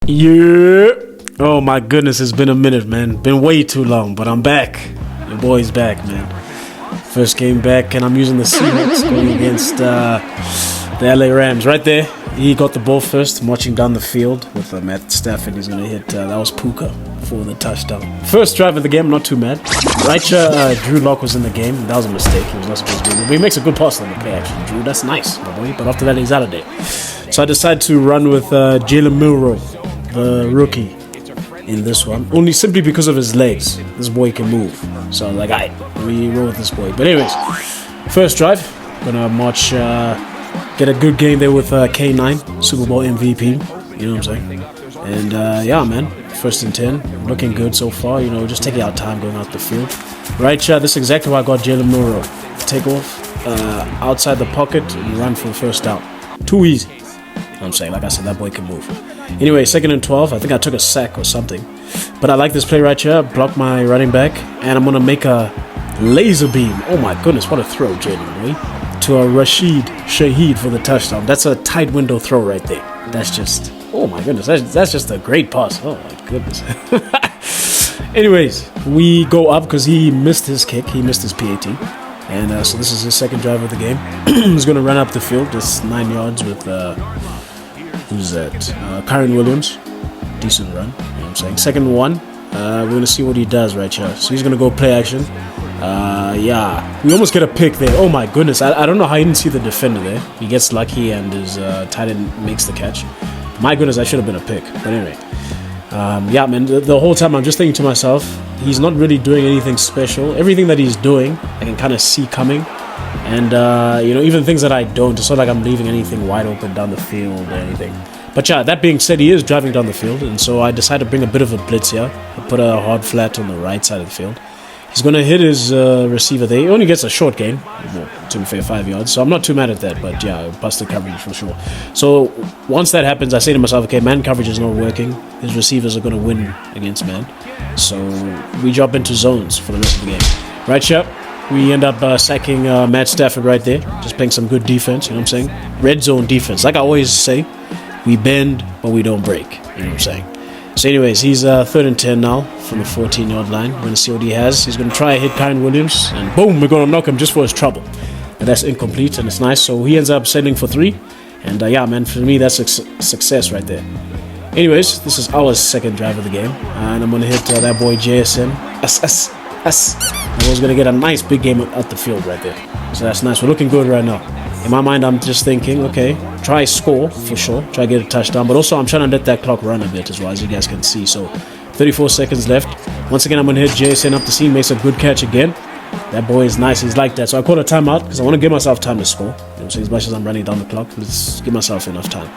Yeah. Oh my goodness, it's been a minute, man. Been way too long, but I'm back. Your boy's back, man. First game back, and I'm using the Seahawks going against the LA Rams. Right there, he got the ball first, marching down the field with Matt Stafford. He's going to hit, that was Puka for the touchdown. First drive of the game, not too mad. Right here, Drew Lock was in the game. That was a mistake. He was not supposed to be in there. But he makes a good pass on the play, actually. Drew, that's nice, my boy. But after that, he's out of there. So I decided to run with Jalen Milroe, the rookie, in this one. Only simply because of his legs. This boy can move. So I'm like, alright, we roll with this boy. But anyways, first drive. Gonna march, get a good game there with K9, Super Bowl MVP. You know what I'm saying? And yeah, man. First and 10. Looking good so far. You know, just taking our time going out the field. Right, this is exactly why I got Jalen Milroe. Take off outside the pocket and run for the first down. Too easy. You know what I'm saying? Like I said, that boy can move. Anyway, second and 12. I think I took a sack or something. But I like this play right here. Block my running back. And I'm going to make a laser beam. Oh my goodness, what a throw, Jalen. To a Rashid Shaheed for the touchdown. That's a tight window throw right there. That's just... Oh my goodness, that's just a great pass. Oh my goodness. Anyways, we go up because he missed his kick. He missed his PAT. And so this is his second drive of the game. He's going to run up the field. Just 9 yards with... who's that? Kyron Williams. Decent run. You know what I'm saying? Second one. We're going to see what he does right here. So he's going to go play action. Yeah. We almost get a pick there. Oh my goodness. I don't know how he didn't see the defender there. He gets lucky and his tight end makes the catch. My goodness, I should have been a pick. But anyway. Yeah, man. The whole time I'm just thinking to myself, he's not really doing anything special. Everything that he's doing, I can kind of see coming. And, you know, even things that I don't, it's not like I'm leaving anything wide open down the field or anything. But yeah, that being said, he is driving down the field. And so I decided to bring a bit of a blitz here. I put a hard flat on the right side of the field. He's going to hit his receiver there. He only gets a short gain, to be fair, 5 yards. So I'm not too mad at that, but yeah, busted coverage for sure. So once that happens, I say to myself, okay, man coverage is not working. His receivers are going to win against man. So we drop into zones for the rest of the game. Right, Shep? We end up sacking Matt Stafford right there. Just playing some good defense, you know what I'm saying? Red zone defense. Like I always say, we bend, but we don't break. You know what I'm saying? So anyways, he's third and 10 now from the 14-yard line. We're going to see what he has. He's going to try to hit Kyron Williams. And boom, we're going to knock him just for his trouble. And that's incomplete, and it's nice. So he ends up settling for 3. And yeah, man, for me, that's a success right there. Anyways, this is our second drive of the game. And I'm going to hit that boy JSM. I was going to get a nice big game out the field right there. So that's nice. We're looking good right now. In my mind, I'm just thinking, okay, try score for sure. Try get a touchdown. But also, I'm trying to let that clock run a bit as well, as you guys can see. So 34 seconds left. Once again, I'm going to hit JSN up the seam. Makes a good catch again. That boy is nice. He's like that. So I call a timeout because I want to give myself time to score. You know what I'm saying? As much as I'm running down the clock, let's give myself enough time.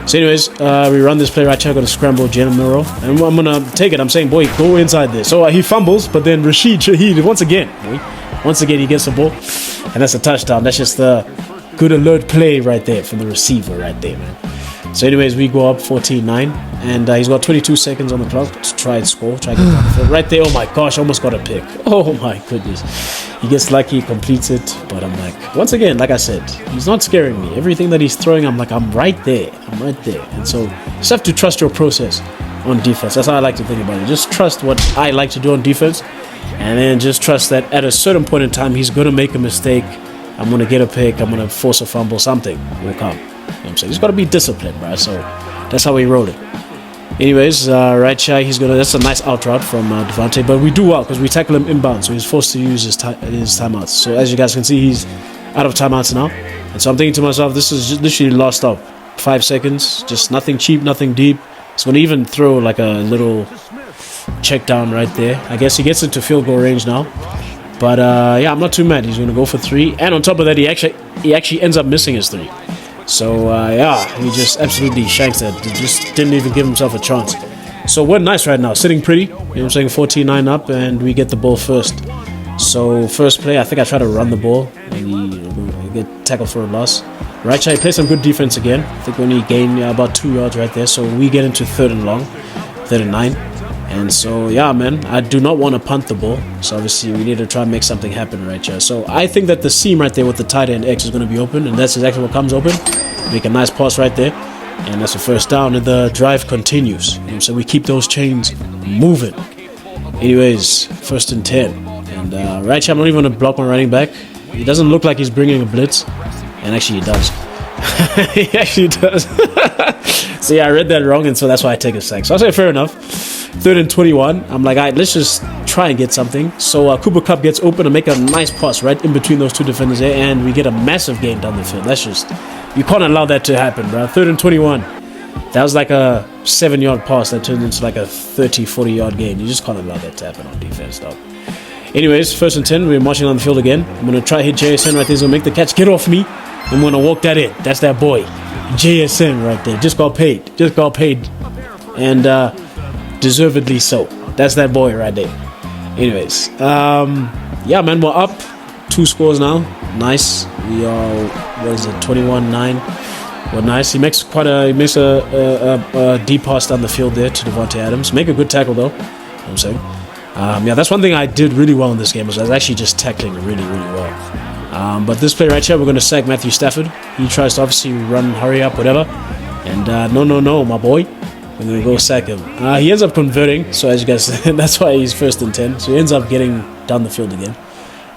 So anyways, we run this play right here. I'm going to scramble Jalen Milroe. And I'm going to take it. I'm saying, boy, go inside there. So he fumbles, but then Rashid Shaheed, once again, he gets the ball. And that's a touchdown. That's just the good alert play right there from the receiver right there, man. So anyways, we go up 14-9. And he's got 22 seconds on the clock to try and score. Try and get down the field. Right there, oh my gosh, almost got a pick. Oh my goodness. He gets lucky, completes it. But I'm like, once again, like I said, he's not scaring me. Everything that he's throwing, I'm like, I'm right there. I'm right there. And so you just have to trust your process on defense. That's how I like to think about it. Just trust what I like to do on defense. And then just trust that at a certain point in time, he's going to make a mistake. I'm going to get a pick. I'm going to force a fumble. Something will come. You know what I'm saying? He's got to be disciplined, bro. So that's how we roll it. Anyways, right shy, that's a nice out route from Devontae, but we do well because we tackle him inbound, so he's forced to use his timeouts. So as you guys can see, he's out of timeouts now. And so I'm thinking to myself, this is just literally last up. 5 seconds, just nothing cheap, nothing deep. He's going to even throw like a little check down right there. I guess he gets into field goal range now. But yeah, I'm not too mad. He's going to go for 3. And on top of that, he actually ends up missing his 3. So, yeah, he just absolutely shanks that. He just didn't even give himself a chance. So, we're nice right now. Sitting pretty. You know what I'm saying? 14-9 up, and we get the ball first. So, first play, I think I try to run the ball. And he get tackled for a loss. Right side, he plays some good defense again. I think we only gained about 2 yards right there. So, we get into 3rd and long. 3rd and 9. And so, yeah, man, I do not want to punt the ball. So, obviously, we need to try and make something happen right here. So, I think that the seam right there with the tight end X is going to be open. And that's exactly what comes open. Make a nice pass right there. And that's a first down, and the drive continues. You know what I'm saying? We keep those chains moving. Anyways, 1st and 10. And right here, I'm not even going to block my running back. He doesn't look like he's bringing a blitz. And actually, he does. He actually does. So yeah, I read that wrong, and so that's why I take a sack. So I say fair enough. 3rd and 21. I'm like, all right, let's just try and get something. So Cooper Kupp gets open and make a nice pass right in between those two defenders there, and we get a massive gain down the field. That's just, you can't allow that to happen, bro. 3rd and 21. That was like a 7-yard pass that turned into like a 30, 40-yard gain. You just can't allow that to happen on defense, dog. Anyways, 1st and 10. We're marching on the field again. I'm going to try hit JSN right there. He's going to make the catch. Get off me. I'm going to walk that in. That's that boy. JSN right there. Just got paid. Just got paid. And deservedly so. That's that boy right there. Anyways. Yeah, man. We're up. 2 scores now. Nice. We are, what is it, 21-9. Well, nice. He makes a deep pass down the field there to Devontae Adams. Make a good tackle, though. You know what I'm saying? Yeah, that's one thing I did really well in this game. Was I was actually just tackling really, really well. But this play right here, we're going to sack Matthew Stafford. He tries to obviously run, hurry up, whatever. And no, my boy. We're going to go sack him. He ends up converting. So as you guys that's why he's 1st and 10. So he ends up getting down the field again.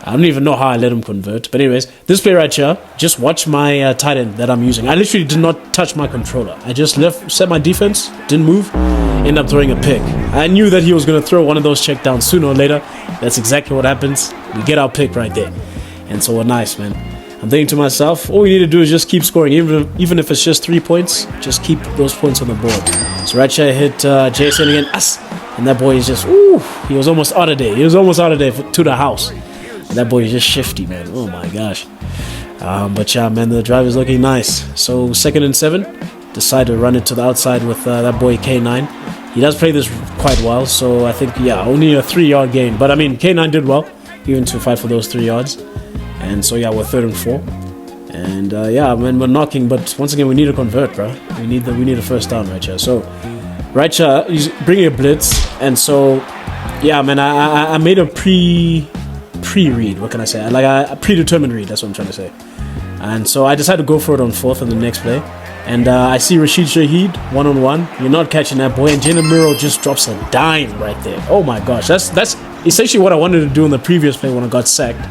I don't even know how I let him convert. But anyways, this play right here, just watch my tight end that I'm using. I literally did not touch my controller. I just set my defense, didn't move, ended up throwing a pick. I knew that he was going to throw one of those checkdowns sooner or later. That's exactly what happens. We get our pick right there. And so we're nice, man. I'm thinking to myself, all we need to do is just keep scoring. Even if it's just 3 points, just keep those points on the board. So right here, I hit Jason again. And that boy is just, he was almost out of there. He was almost out of there to the house. That boy is just shifty, man. Oh my gosh. But yeah, man, the drive is looking nice. So 2nd and 7. Decide to run it to the outside with that boy K9. He does play this quite well. So I think, yeah, only a 3-yard gain. But I mean, K9 did well, even to fight for those 3 yards. And so yeah, we're 3rd and 4. And yeah, man, we're knocking. But once again, we need to convert, bro. We need a first down right here. So right here, he's bringing a blitz. And so, yeah, man, I made a pre-read, what can I say? Like a predetermined read, that's what I'm trying to say. And so I decided to go for it on 4th in the next play. And I see Rashid Shaheed, one-on-one. You're not catching that boy. And Jalen Miro just drops a dime right there. Oh my gosh, that's essentially what I wanted to do in the previous play when I got sacked.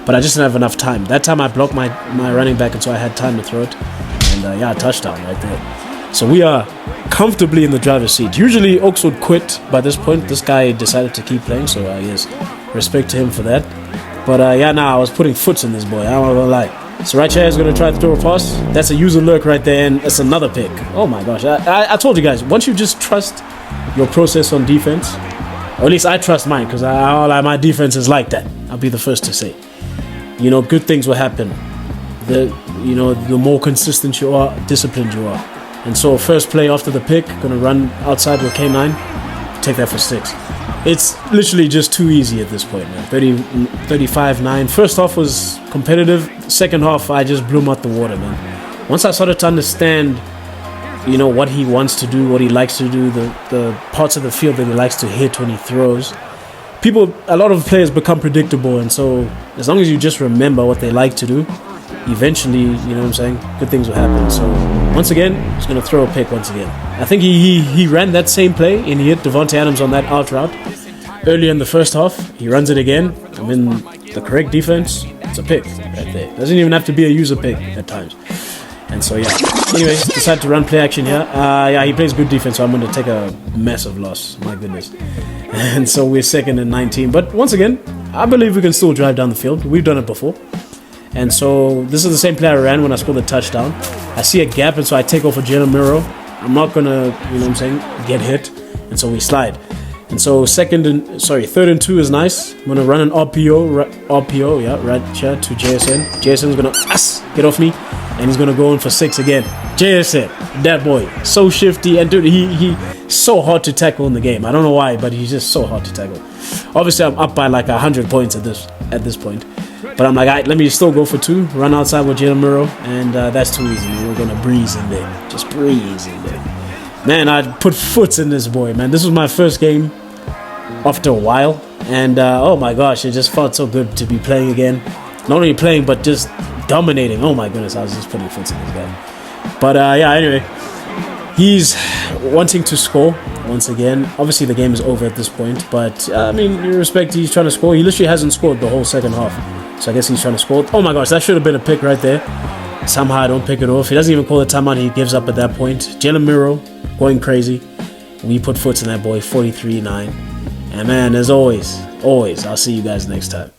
But I just didn't have enough time. That time I blocked my running back, and so I had time to throw it. And yeah, touchdown right there. So we are comfortably in the driver's seat. Usually Oaks would quit by this point. This guy decided to keep playing, so I guess respect to him for that. But yeah, I was putting foots in this boy. I'm not gonna lie. So right here is gonna try to throw a pass. That's a user lurk right there, and it's another pick. Oh my gosh! I told you guys, once you just trust your process on defense, or at least I trust mine, because my defense is like that. I'll be the first to say. You know, good things will happen. The more consistent you are, disciplined you are. And so first play after the pick, gonna run outside with K9, take that for 6. It's literally just too easy at this point, man. 35-9. First half was competitive. Second half, I just blew him out the water, man. Once I started to understand, what he wants to do, what he likes to do, the parts of the field that he likes to hit when he throws, a lot of players become predictable. And so as long as you just remember what they like to do, eventually, good things will happen. So once again, he's going to throw a pick once again. I think he ran that same play and he hit Devontae Adams on that out route earlier in the first half. He runs it again. I'm in the correct defense. It's a pick right there. Doesn't even have to be a user pick at times. And so yeah. Anyways, decided to run play action here. Yeah, he plays good defense, so I'm going to take a massive loss. My goodness. And so we're 2nd and 19. But once again, I believe we can still drive down the field. We've done it before. And so this is the same play I ran when I scored the touchdown. I see a gap, and so I take off a Jalen Miro. I'm not gonna, get hit. And so we slide. And so 3rd and 2 is nice. I'm gonna run an RPO, yeah, right here to JSN. JSN's gonna get off me, and he's gonna go in for 6 again. JSN, that boy, so shifty, and dude, he's so hard to tackle in the game. I don't know why, but he's just so hard to tackle. Obviously, I'm up by like 100 points at this point. But I'm like, all right, let me still go for 2. Run outside with Jalen Miro. And that's too easy. We're going to breeze in there. Just breeze in there. Man, I put foots in this boy, man. This was my first game after a while. And, oh my gosh, it just felt so good to be playing again. Not only playing, but just dominating. Oh my goodness, I was just putting foots in this guy. But, yeah, anyway. He's wanting to score once again. Obviously, the game is over at this point, but I mean, you respect he's trying to score. He literally hasn't scored the whole second half, so I guess he's trying to score. Oh my gosh, that should have been a pick right there. Somehow I don't pick it off. He doesn't even call the timeout. He gives up at that point. Jalen Miro going crazy. We put foots in that boy, 43-9. And man, as always, I'll see you guys next time.